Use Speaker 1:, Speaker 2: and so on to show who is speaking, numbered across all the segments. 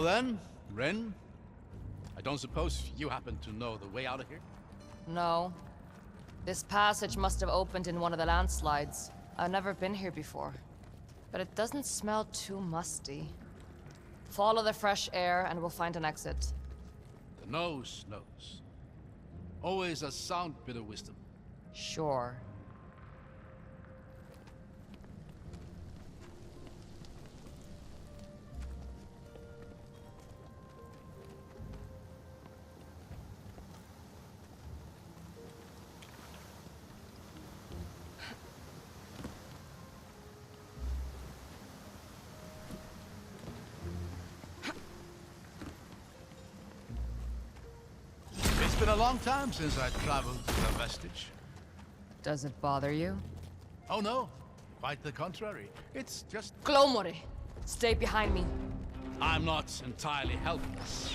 Speaker 1: Then, Ren, I don't suppose you happen to know the way out of here?
Speaker 2: No. This passage must have opened in one of the landslides. I've never been here before. But it doesn't smell too musty. Follow the fresh air and we'll find an exit.
Speaker 1: The nose knows. Always a sound bit of wisdom.
Speaker 2: Sure.
Speaker 1: It's been a long time since I traveled to the Vestige.
Speaker 2: Does it bother you?
Speaker 1: Oh no, quite the contrary. It's just...
Speaker 2: Glomore! Stay behind me.
Speaker 1: I'm not entirely helpless.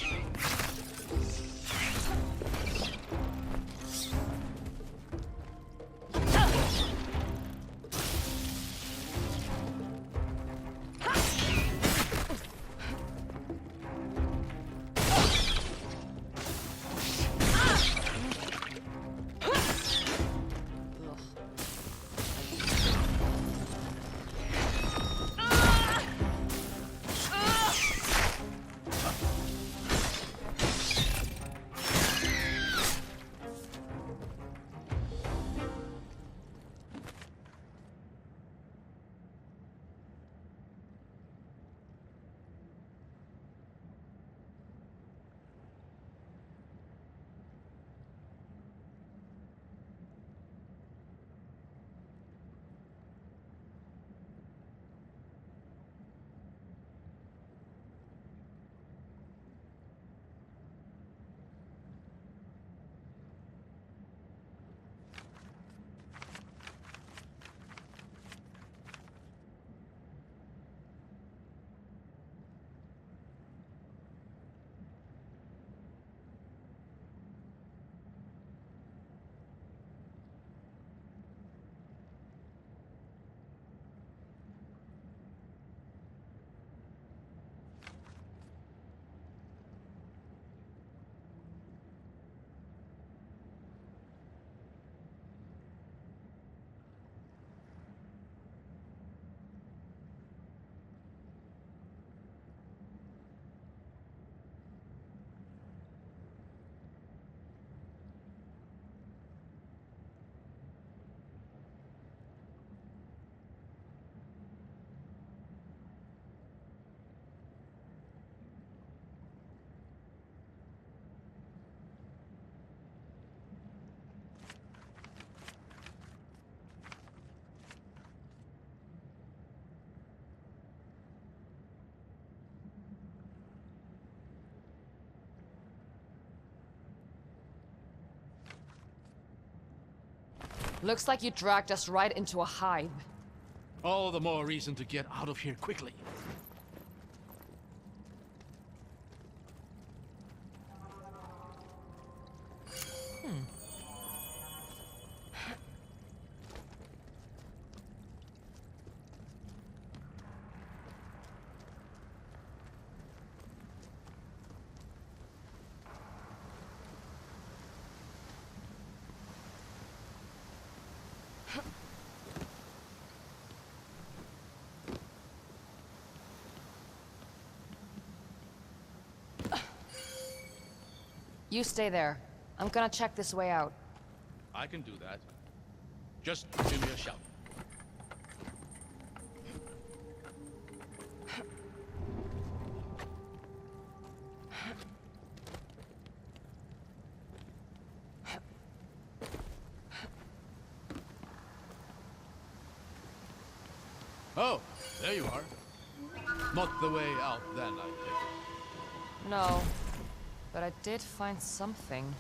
Speaker 2: Looks like you dragged us right into a hive.
Speaker 1: All the more reason to get out of here quickly.
Speaker 2: You stay there. I'm gonna check this way out.
Speaker 1: I can do that. Just give me a shout. Oh, there you are. Not the way out then, I think.
Speaker 2: No, but I did find something.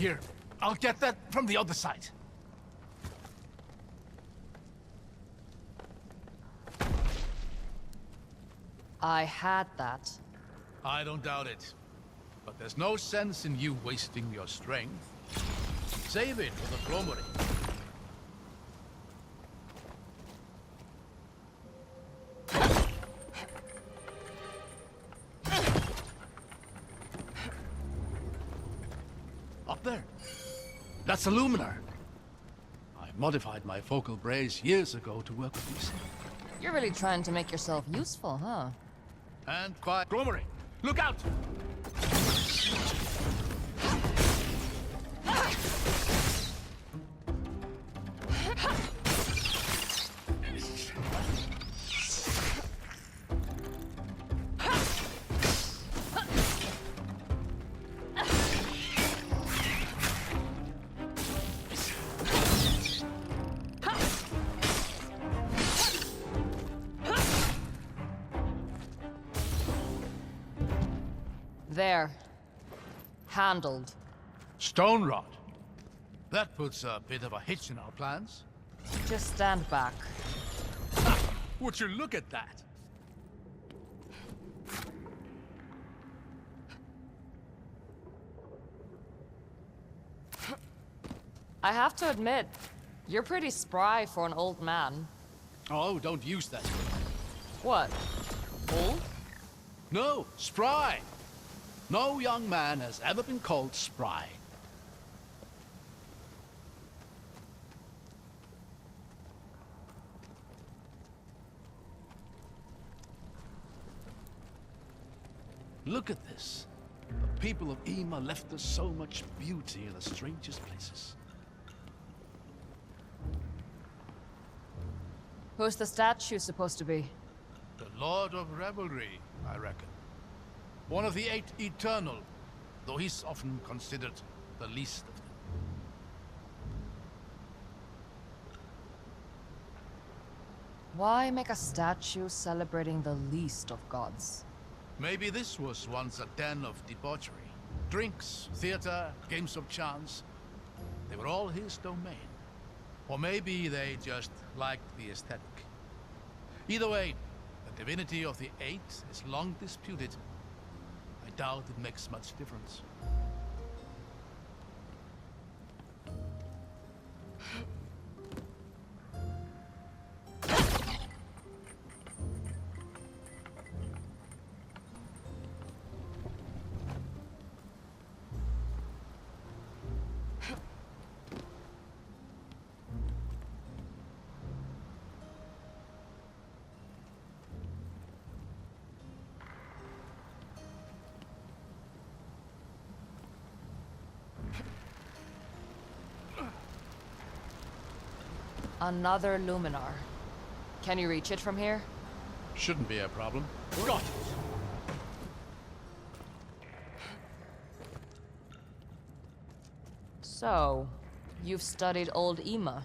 Speaker 1: Here, I'll get that from the other side.
Speaker 2: I had that.
Speaker 1: I don't doubt it. But there's no sense in you wasting your strength. Save it for the Glomery. Up there. That's a Luminar. I modified my focal brace years ago to work with these.
Speaker 2: You're really trying to make yourself useful, huh?
Speaker 1: And by Glomery. Look out!
Speaker 2: There. Handled.
Speaker 1: Stone rod. That puts a bit of a hitch in our plans.
Speaker 2: Just stand back.
Speaker 1: Would you look at that?
Speaker 2: I have to admit, you're pretty spry for an old man.
Speaker 1: Oh, don't use that.
Speaker 2: What? Old?
Speaker 1: No, spry. No young man has ever been called spry. Look at this. The people of Ema left us so much beauty in the strangest places.
Speaker 2: Who's the statue supposed to be?
Speaker 1: The Lord of Revelry, I reckon. One of the 8 Eternal, though he's often considered the least of them.
Speaker 2: Why make a statue celebrating the least of gods?
Speaker 1: Maybe this was once a den of debauchery. Drinks, theater, games of chance. They were all his domain. Or maybe they just liked the aesthetic. Either way, the divinity of the 8 is long disputed. I doubt it makes much difference.
Speaker 2: Another Luminar. Can you reach it from here?
Speaker 1: Shouldn't be a problem. Got it!
Speaker 2: So, you've studied old Ema.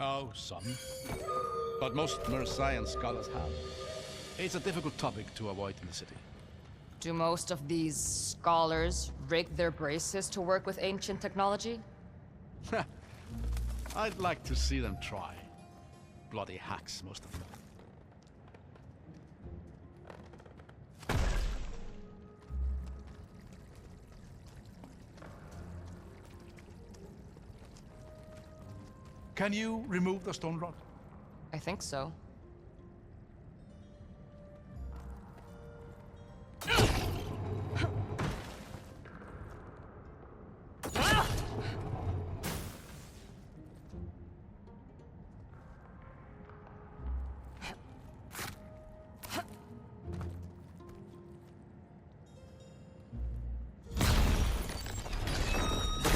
Speaker 1: Oh, some. But most Mercian scholars have. It's a difficult topic to avoid in the city.
Speaker 2: Do most of these scholars rig their braces to work with ancient technology?
Speaker 1: I'd like to see them try. Bloody hacks, most of them. Can you remove the stone rod?
Speaker 2: I think so.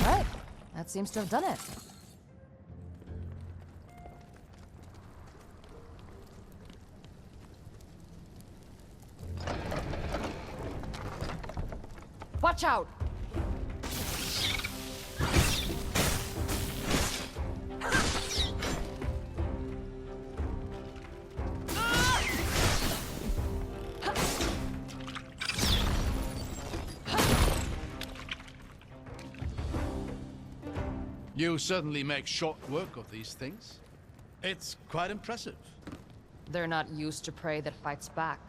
Speaker 2: Right. That seems to have done it. Watch out!
Speaker 1: You certainly make short work of these things. It's quite impressive.
Speaker 2: They're not used to prey that fights back.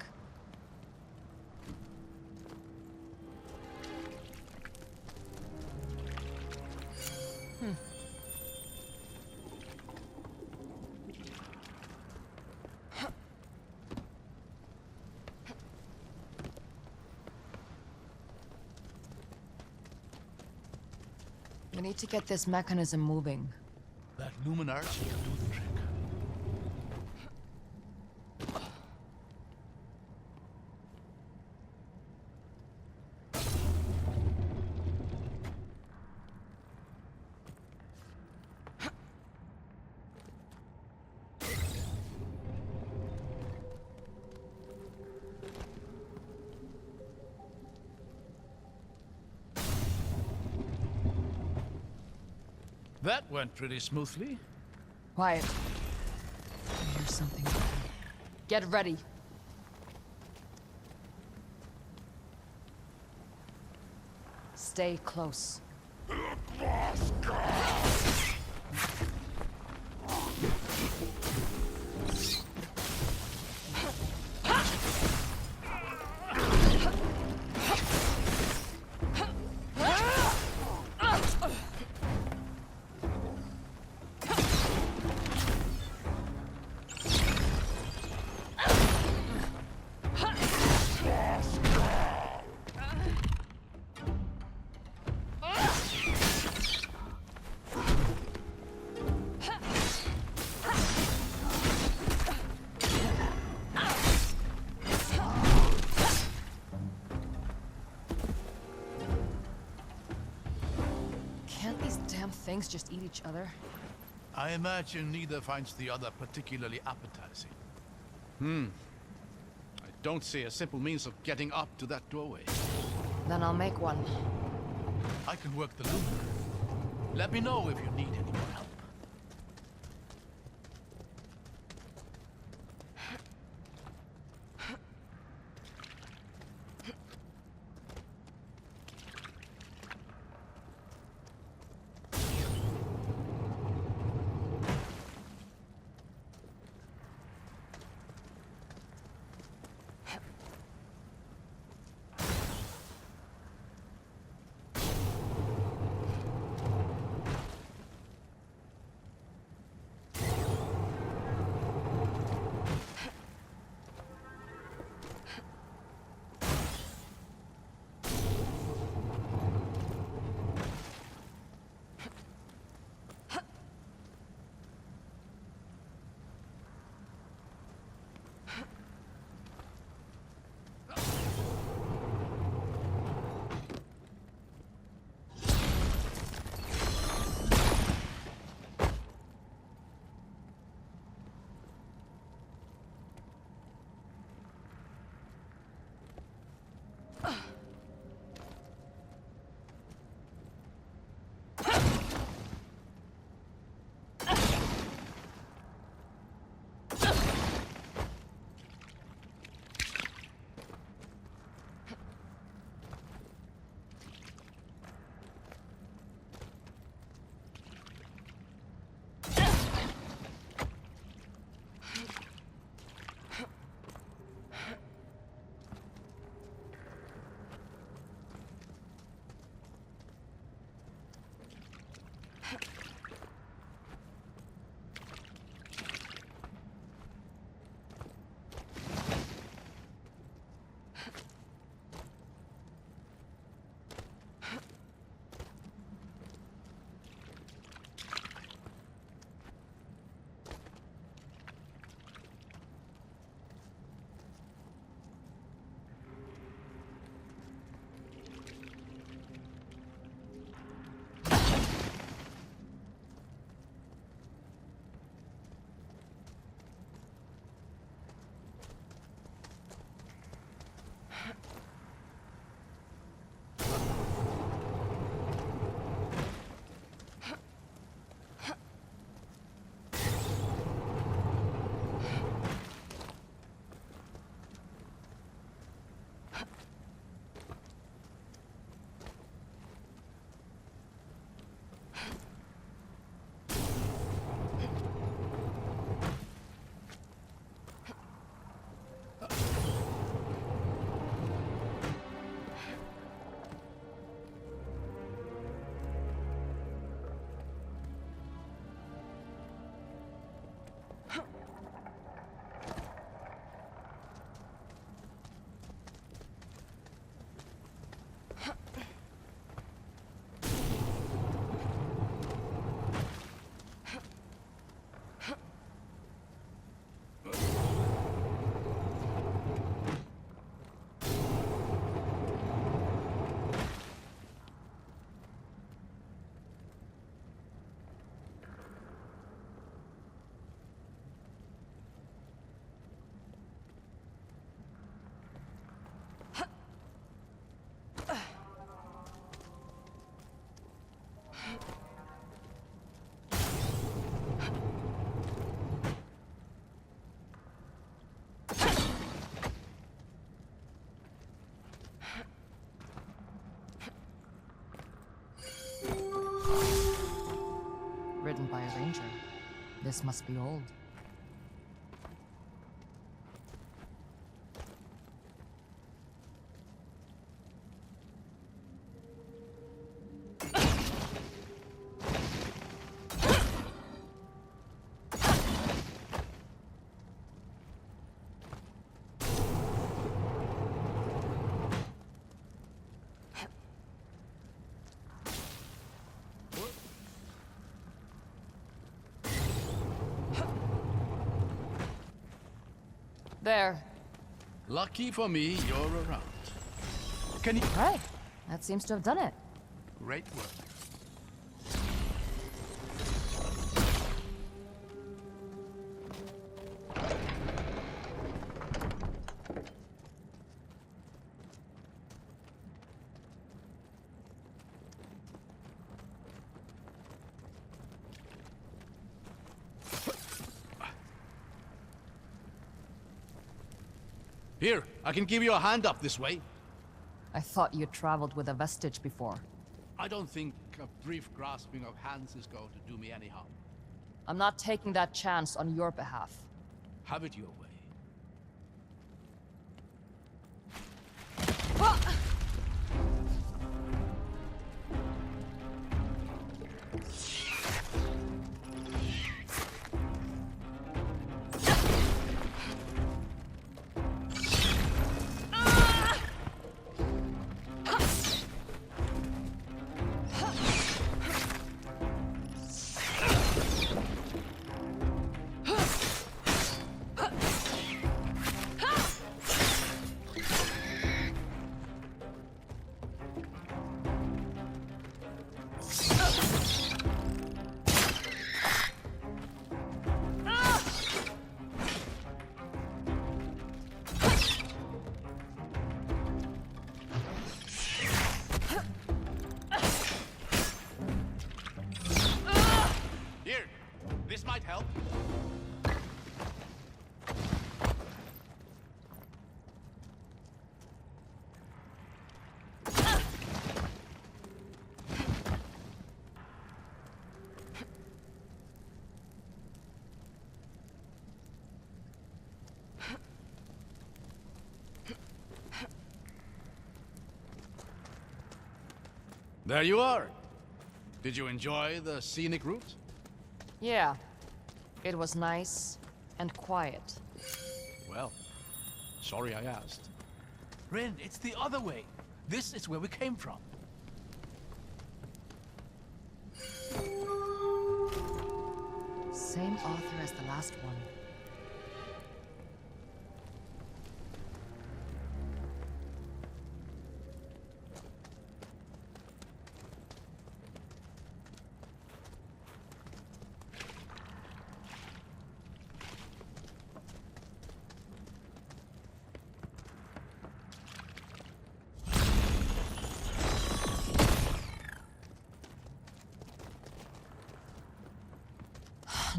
Speaker 2: We need to get this mechanism moving.
Speaker 1: That luminarch will do the trick. That went pretty smoothly.
Speaker 2: Quiet. I hear something. Get ready. Stay close. Can't these damn things just eat each other?
Speaker 1: I imagine neither finds the other particularly appetizing. I don't see a simple means of getting up to that doorway.
Speaker 2: Then I'll make one.
Speaker 1: I can work the loop. Let me know if you need any more help.
Speaker 2: found by a ranger. This must be old. There.
Speaker 1: Lucky for me, you're around. Can you...
Speaker 2: Right. That seems to have done it.
Speaker 1: Great work. Here, I can give you a hand up this way.
Speaker 2: I thought you'd traveled with a vestige before.
Speaker 1: I don't think a brief grasping of hands is going to do me any harm.
Speaker 2: I'm not taking that chance on your behalf.
Speaker 1: Have it your way. This might help. There you are. Did you enjoy the scenic route?
Speaker 2: Yeah. It was nice and quiet.
Speaker 1: Well, sorry I asked. Rin, it's the other way. This is where we came from.
Speaker 2: Same author as the last one.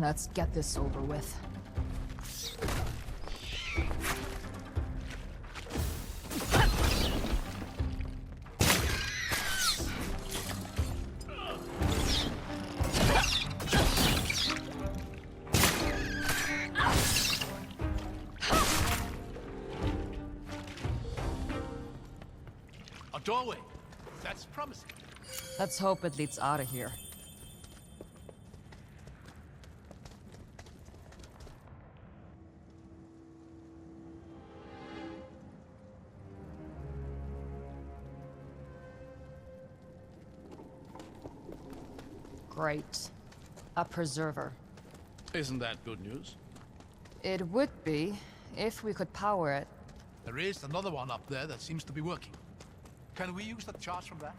Speaker 2: Let's get this over with.
Speaker 1: A doorway. That's promising.
Speaker 2: Let's hope it leads out of here. Great. A preserver.
Speaker 1: Isn't that good news?
Speaker 2: It would be, if we could power it.
Speaker 1: There is another one up there that seems to be working. Can we use the charge from that?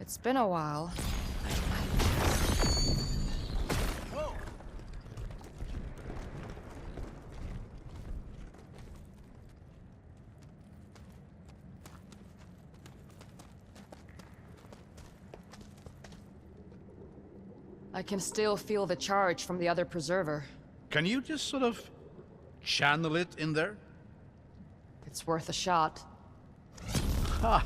Speaker 2: It's been a while.
Speaker 1: Whoa!
Speaker 2: I can still feel the charge from the other preserver.
Speaker 1: Can you just sort of channel it in there?
Speaker 2: It's worth a shot.
Speaker 1: Ha!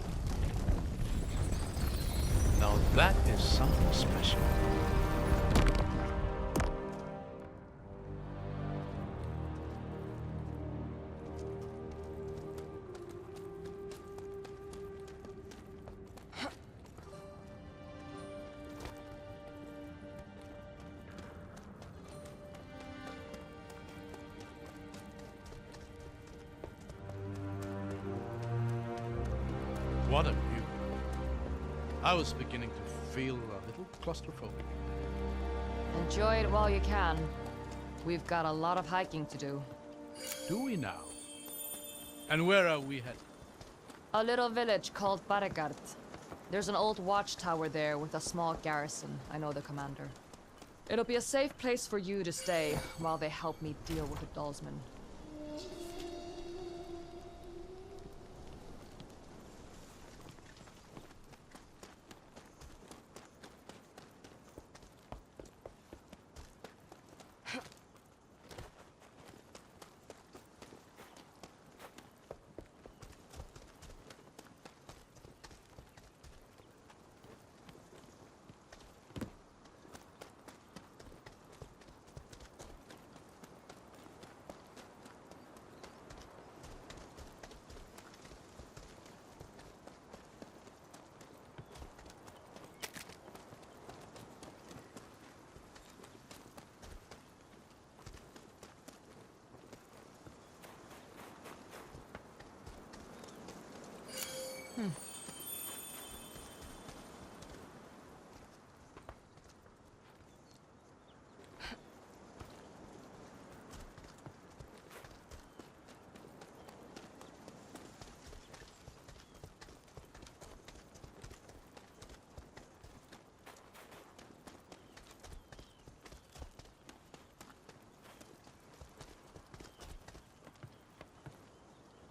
Speaker 1: Now that is something special. What a view. I was beginning to feel a little claustrophobic.
Speaker 2: Enjoy it while you can. We've got a lot of hiking to do.
Speaker 1: Do we now? And where are we headed?
Speaker 2: A little village called Baregard. There's an old watchtower there with a small garrison. I know the commander. It'll be a safe place for you to stay while they help me deal with the Dalsman.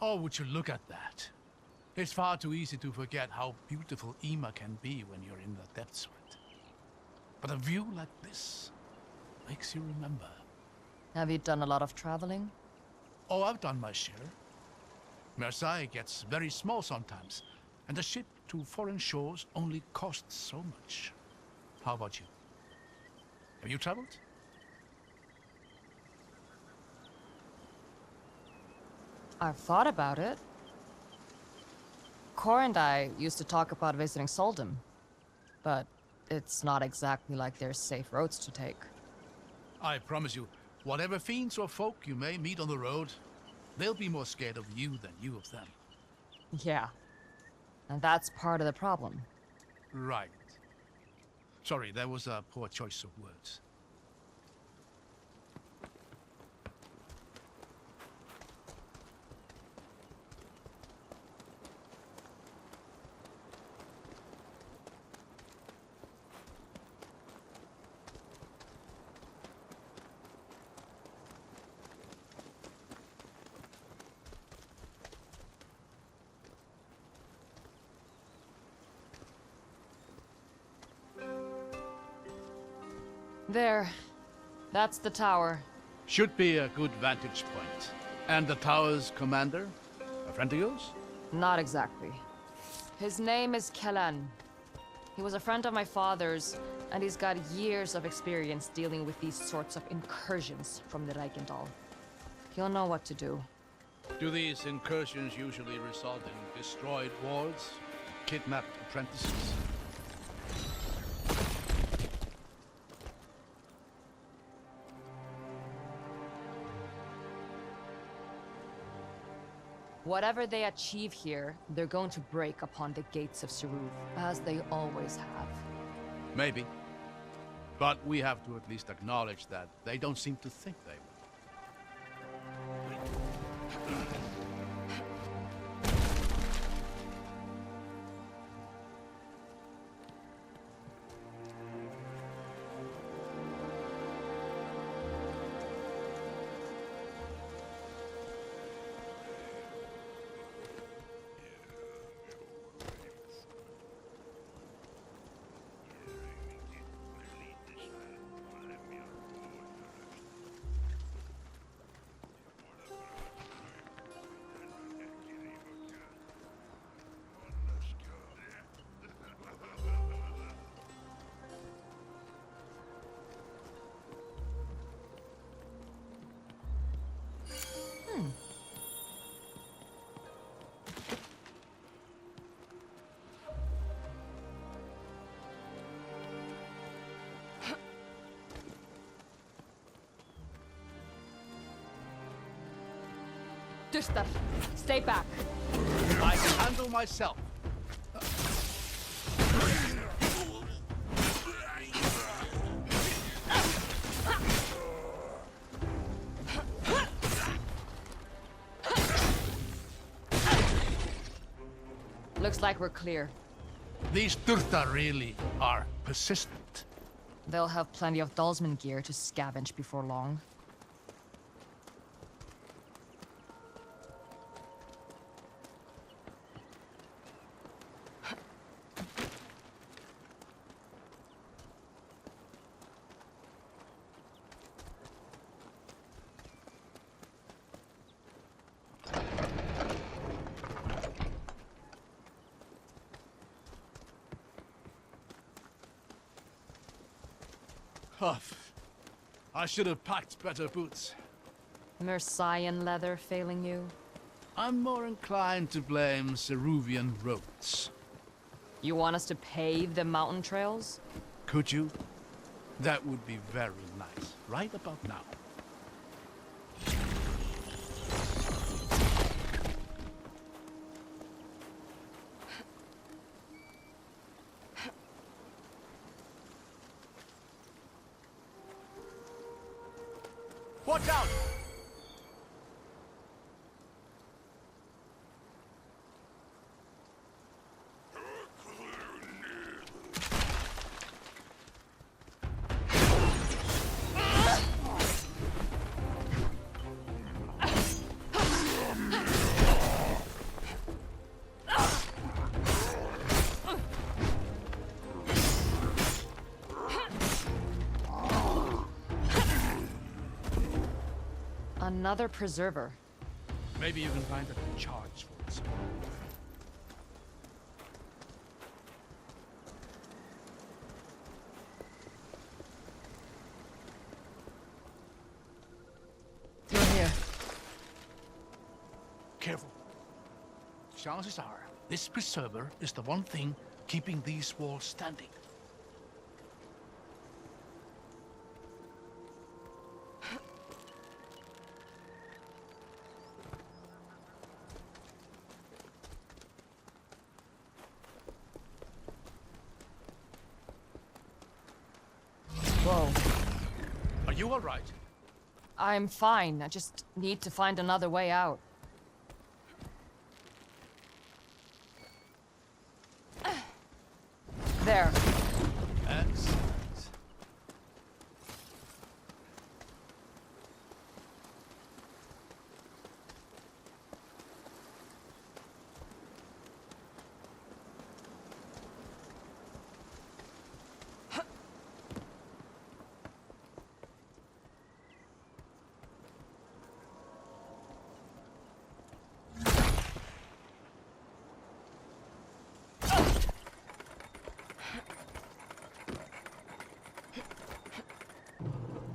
Speaker 1: Oh, would you look at that? It's far too easy to forget how beautiful Ima can be when you're in the depths of it. But a view like this makes you remember.
Speaker 2: Have you done a lot of traveling?
Speaker 1: Oh, I've done my share. Marseille gets very small sometimes, and a ship to foreign shores only costs so much. How about you? Have you traveled?
Speaker 2: I've thought about it. Cor and I used to talk about visiting Soldum, but it's not exactly like there's safe roads to take.
Speaker 1: I promise you, whatever fiends or folk you may meet on the road, they'll be more scared of you than you of them.
Speaker 2: Yeah. And that's part of the problem.
Speaker 1: Right. Sorry, that was a poor choice of words.
Speaker 2: There. That's the tower.
Speaker 1: Should be a good vantage point. And the tower's commander? A friend of yours?
Speaker 2: Not exactly. His name is Kellan. He was a friend of my father's, and he's got years of experience dealing with these sorts of incursions from the Reichendal. He'll know what to do.
Speaker 1: Do these incursions usually result in destroyed wards? Kidnapped apprentices?
Speaker 2: Whatever they achieve here, they're going to break upon the gates of Seruv, as they always have.
Speaker 1: Maybe. But we have to at least acknowledge that they don't seem to think they will.
Speaker 2: Duster, stay back.
Speaker 1: I can handle myself.
Speaker 2: Looks like we're clear.
Speaker 1: These Turta really are persistent.
Speaker 2: They'll have plenty of Dalsman gear to scavenge before long.
Speaker 1: Huff. I should have packed better boots.
Speaker 2: Mercian leather failing you?
Speaker 1: I'm more inclined to blame Ceruvian roads.
Speaker 2: You want us to pave the mountain trails?
Speaker 1: Could you? That would be very nice, right about now. Watch out!
Speaker 2: Another preserver.
Speaker 1: Maybe you can find a charge for it somewhere.
Speaker 2: Through here.
Speaker 1: Careful. Chances are, this preserver is the one thing keeping these walls standing.
Speaker 2: Whoa.
Speaker 1: Are you all right?
Speaker 2: I'm fine. I just need to find another way out. There.
Speaker 1: Excellent.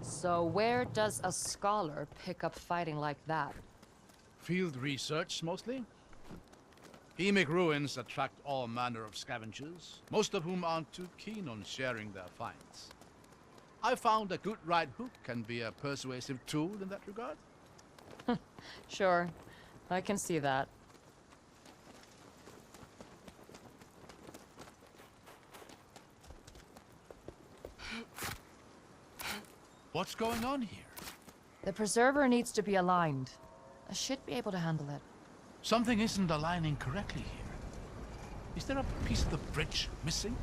Speaker 2: So where does a scholar pick up fighting like that?
Speaker 1: Field research, mostly. Emic ruins attract all manner of scavengers, most of whom aren't too keen on sharing their finds. I found a good right hook can be a persuasive tool in that regard.
Speaker 2: Sure, I can see that.
Speaker 1: What's going on here?
Speaker 2: The preserver needs to be aligned. I should be able to handle it.
Speaker 1: Something isn't aligning correctly here. Is there a piece of the bridge missing?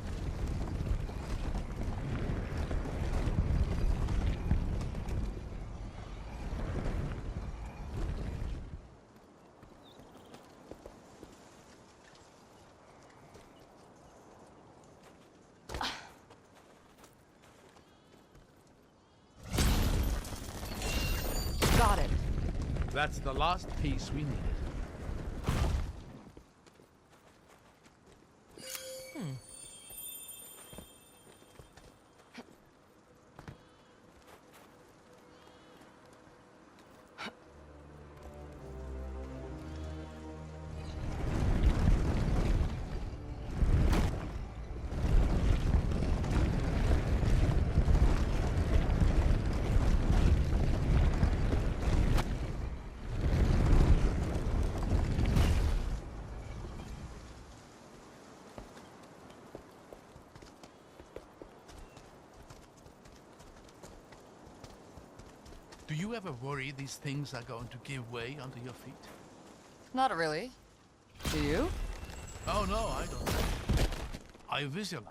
Speaker 2: Got it.
Speaker 1: That's the last piece we needed. Do you ever worry these things are going to give way under your feet?
Speaker 2: Not really. Do you?
Speaker 1: Oh no, I don't. I visualize.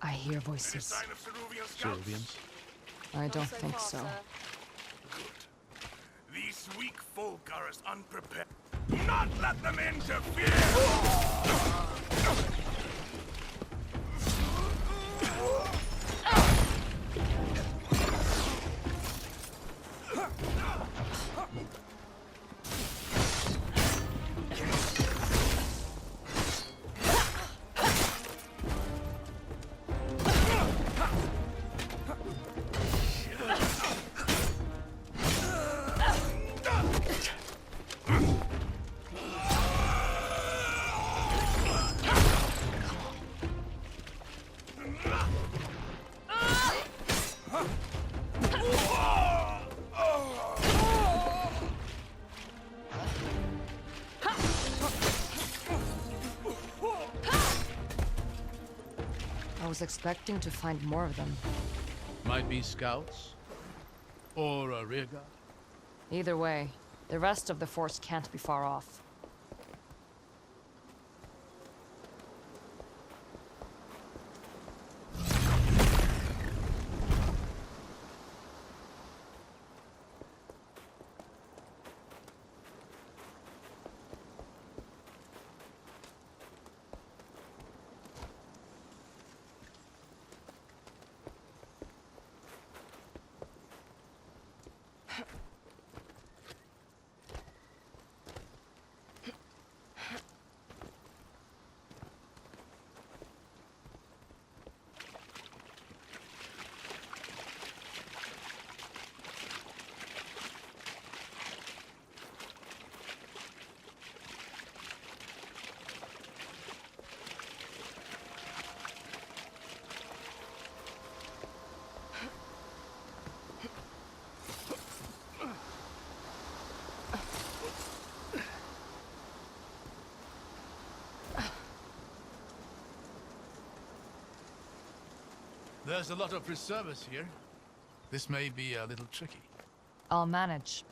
Speaker 2: I hear voices.
Speaker 3: Sign of Ceruvian
Speaker 1: Ceruvians?
Speaker 2: I don't think so.
Speaker 3: Good. These weak folk are as unprepared. Do not let them interfere!
Speaker 2: I was expecting to find more of them.
Speaker 1: Might be scouts. Or a rear guard.
Speaker 2: Either way, the rest of the force can't be far off.
Speaker 1: There's a lot of preservers here. This may be a little tricky.
Speaker 2: I'll manage.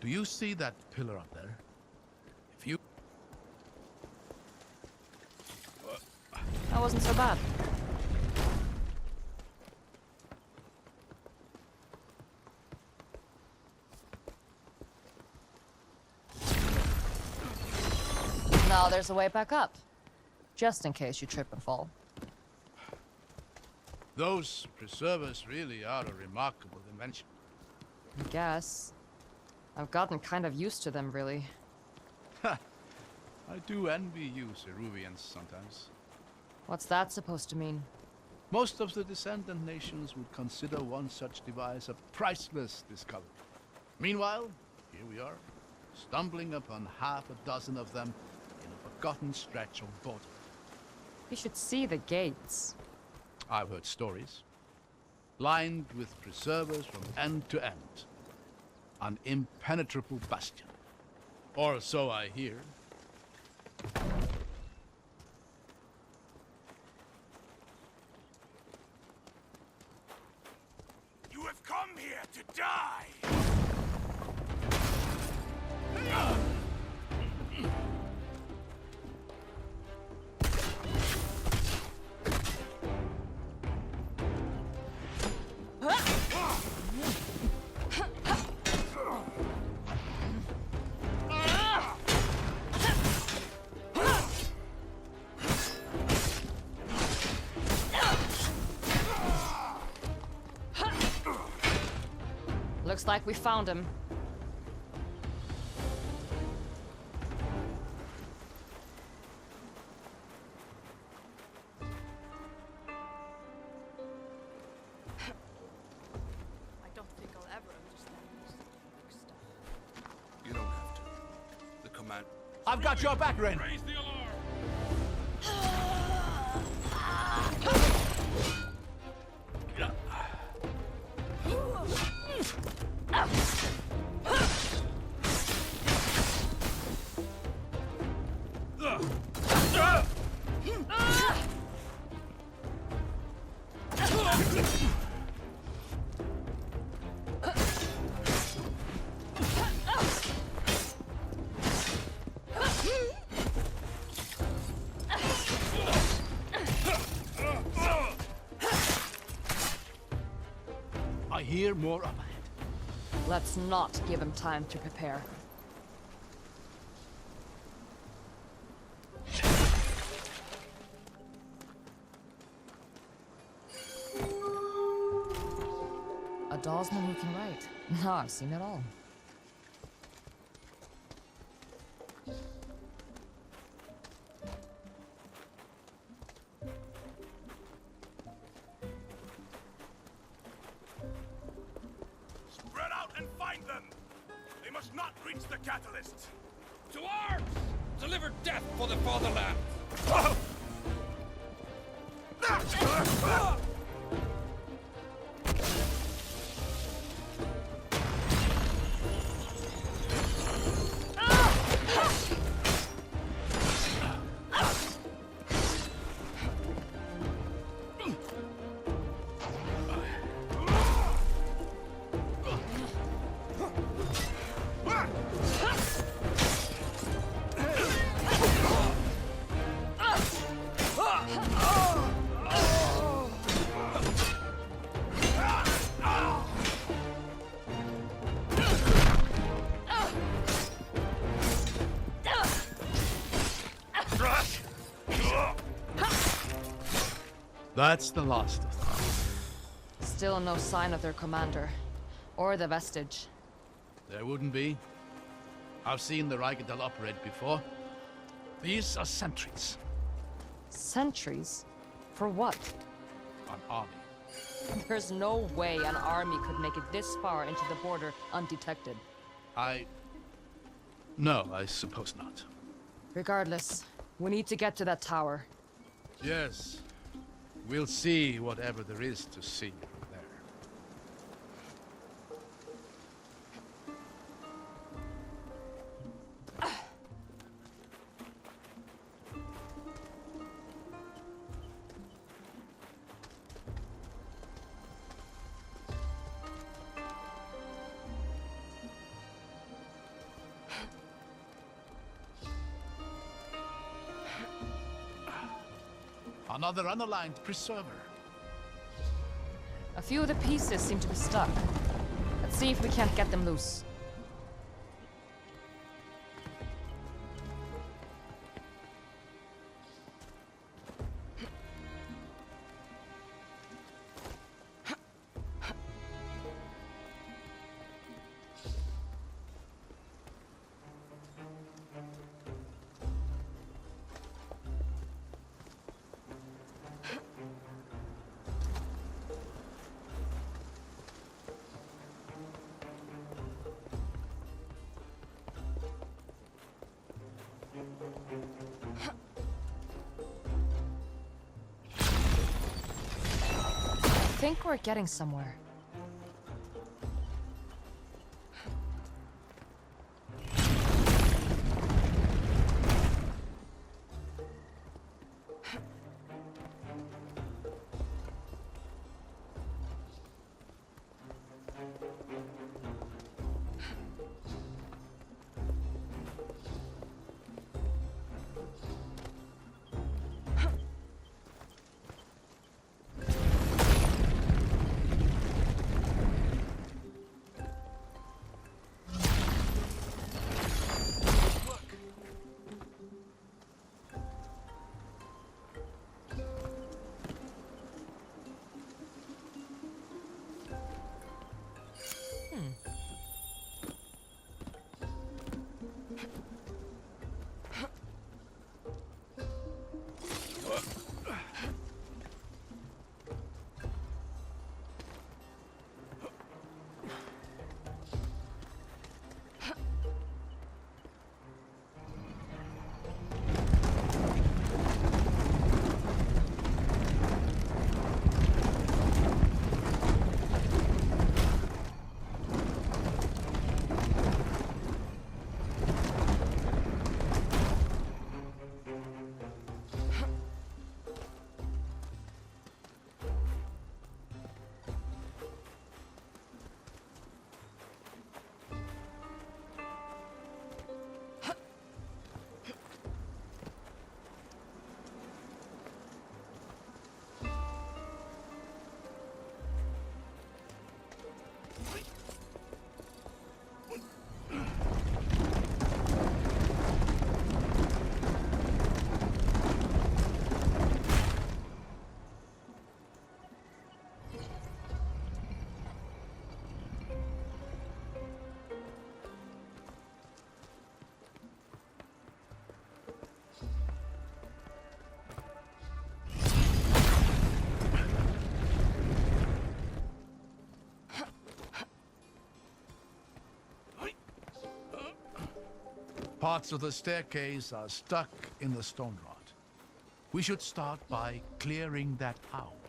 Speaker 1: Do you see that pillar up there? If you...
Speaker 2: That wasn't so bad. there's a way back up. Just in case you trip and fall.
Speaker 1: Those preservers really are a remarkable invention.
Speaker 2: I guess. I've gotten kind of used to them, really.
Speaker 1: I do envy you, Ceruvians, sometimes.
Speaker 2: What's that supposed to mean?
Speaker 1: Most of the descendant nations would consider one such device a priceless discovery. Meanwhile, here we are, stumbling upon half a dozen of them in a forgotten stretch of border.
Speaker 2: You should see the gates.
Speaker 1: I've heard stories. Lined with preservers from end to end. An impenetrable bastion. Or so I hear.
Speaker 3: You have come here to die!
Speaker 2: Looks like we found him.
Speaker 4: I don't think I'll ever understand this stuff.
Speaker 5: You don't have to. The command...
Speaker 1: I've got your back, Ren!
Speaker 3: Raise the alarm!
Speaker 1: I hear more up ahead.
Speaker 2: Let's not give him time to prepare. A Dawsman who can write. No, I've seen it all.
Speaker 3: Spread out and find them! They must not reach the catalyst!
Speaker 5: To arms! Deliver death for the fatherland!
Speaker 1: That's the last of them.
Speaker 2: Still no sign of their commander. Or the vestige.
Speaker 1: There wouldn't be. I've seen the Rikadel operate before. These are sentries.
Speaker 2: Sentries? For what?
Speaker 1: An army.
Speaker 2: There's no way an army could make it this far into the border undetected.
Speaker 1: No, I suppose not.
Speaker 2: Regardless, we need to get to that tower.
Speaker 1: Yes. We'll see whatever there is to see from there. Another unaligned preserver.
Speaker 2: A few of the pieces seem to be stuck. Let's see if we can't get them loose. think we're getting somewhere.
Speaker 1: Parts of the staircase are stuck in the stone rot. We should start by clearing that out.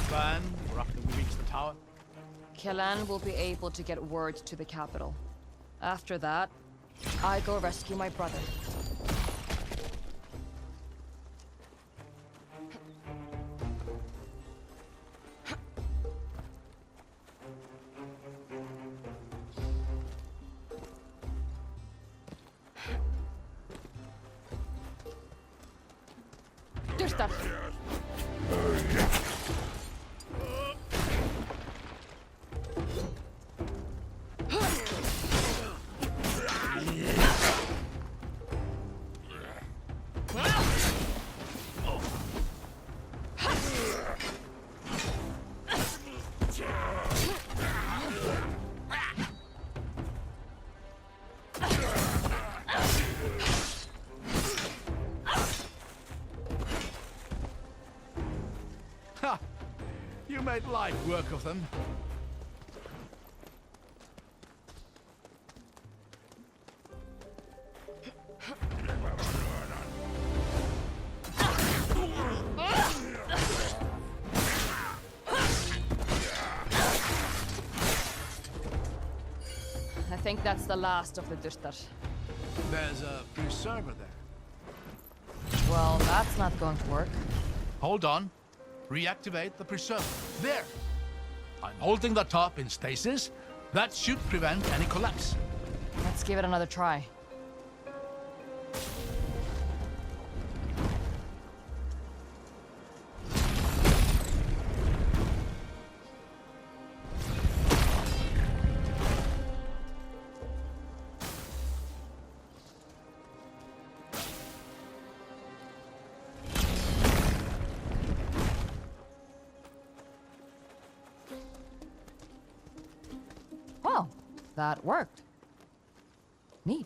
Speaker 1: plan for after we reach the tower?
Speaker 2: Kellan will be able to get word to the capital. After that, I go rescue my brother. Durstar!
Speaker 1: Ha! You made light work of them.
Speaker 2: I think that's the last of the Durstar.
Speaker 1: There's a preserver there.
Speaker 2: Well, that's not going to work.
Speaker 1: Hold on. Reactivate the preserver. There! I'm holding the top in stasis. That should prevent any collapse.
Speaker 2: Let's give it another try. Well, that worked. Neat.